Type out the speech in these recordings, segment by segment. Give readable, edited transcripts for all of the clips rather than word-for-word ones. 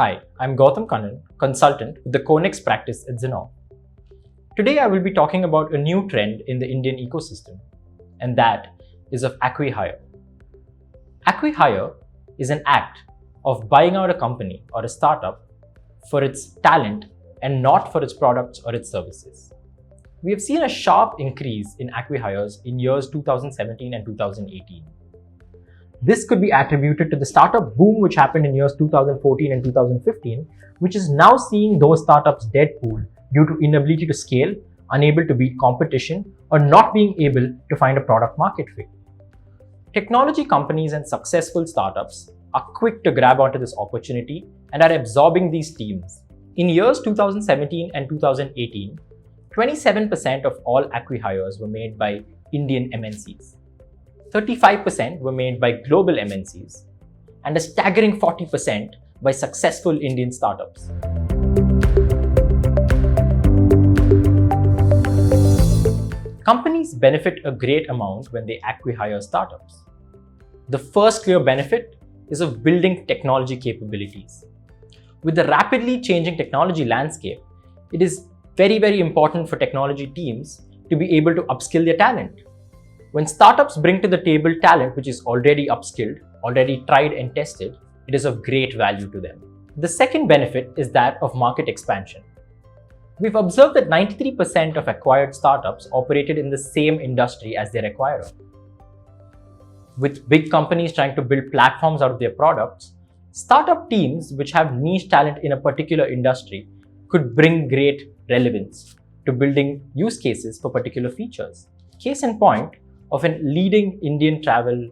Hi, I'm Gautham Kannan, consultant with the Conex practice at Zinnov. Today I will be talking about a new trend in the Indian ecosystem, and that is of Acqui-hire. Acqui-hire is an act of buying out a company or a startup for its talent and not for its products or its services. We have seen a sharp increase in acqui-hires in years 2017 and 2018. This could be attributed to the startup boom which happened in years 2014 and 2015, which is now seeing those startups dead pool due to inability to scale, unable to beat competition, or not being able to find a product market fit. Technology companies and successful startups are quick to grab onto this opportunity and are absorbing these teams. In years 2017 and 2018, 27% of all acqui-hires were made by Indian MNCs. 35% were made by global MNCs, and a staggering 40% by successful Indian startups. Companies benefit a great amount when they acqui-hire startups. The first clear benefit is of building technology capabilities. With the rapidly changing technology landscape, it is very important for technology teams to be able to upskill their talent. When startups bring to the table talent which is already upskilled, already tried and tested, it is of great value to them. The second benefit is that of market expansion. We've observed that 93% of acquired startups operated in the same industry as their acquirer. With big companies trying to build platforms out of their products, startup teams which have niche talent in a particular industry could bring great relevance to building use cases for particular features. Case in point of a leading Indian travel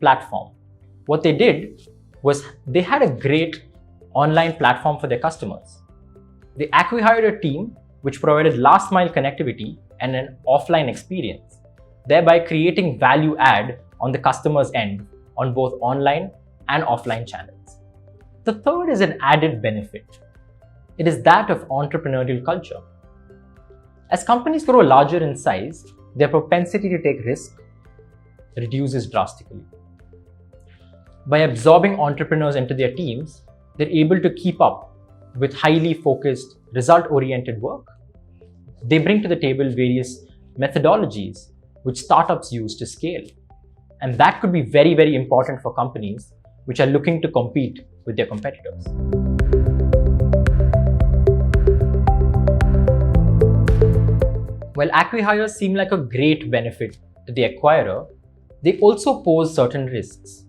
platform. What they did was they had a great online platform for their customers. They acqui-hired a team which provided last mile connectivity and an offline experience, thereby creating value add on the customer's end on both online and offline channels. The third is an added benefit. It is that of entrepreneurial culture. As companies grow larger in size, their propensity to take risk reduces drastically. By absorbing entrepreneurs into their teams, they're able to keep up with highly focused, result-oriented work. They bring to the table various methodologies which startups use to scale. And that could be very important for companies which are looking to compete with their competitors. While acqui-hires seem like a great benefit to the acquirer, they also pose certain risks.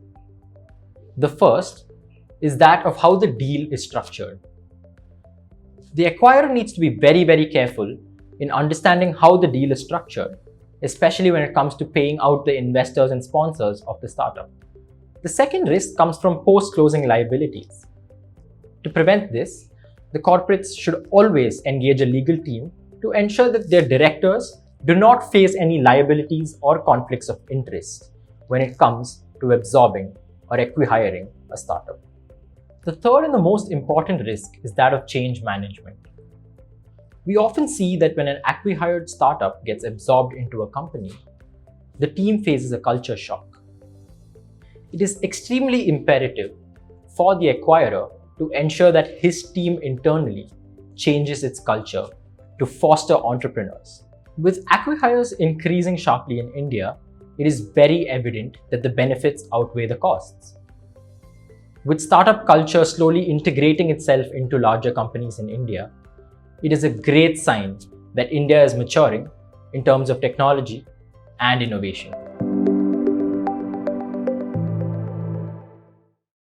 The first is that of how the deal is structured. The acquirer needs to be very careful in understanding how the deal is structured, especially when it comes to paying out the investors and sponsors of the startup. The second risk comes from post-closing liabilities. To prevent this, the corporates should always engage a legal team to ensure that their directors do not face any liabilities or conflicts of interest when it comes to absorbing or acqui-hiring a startup. The third and the most important risk is that of change management. We often see that when an acqui-hired startup gets absorbed into a company, the team faces a culture shock. It is extremely imperative for the acquirer to ensure that his team internally changes its culture to foster entrepreneurs. With acqui-hires increasing sharply in India, it is very evident that the benefits outweigh the costs. With startup culture slowly integrating itself into larger companies in India, it is a great sign that India is maturing in terms of technology and innovation.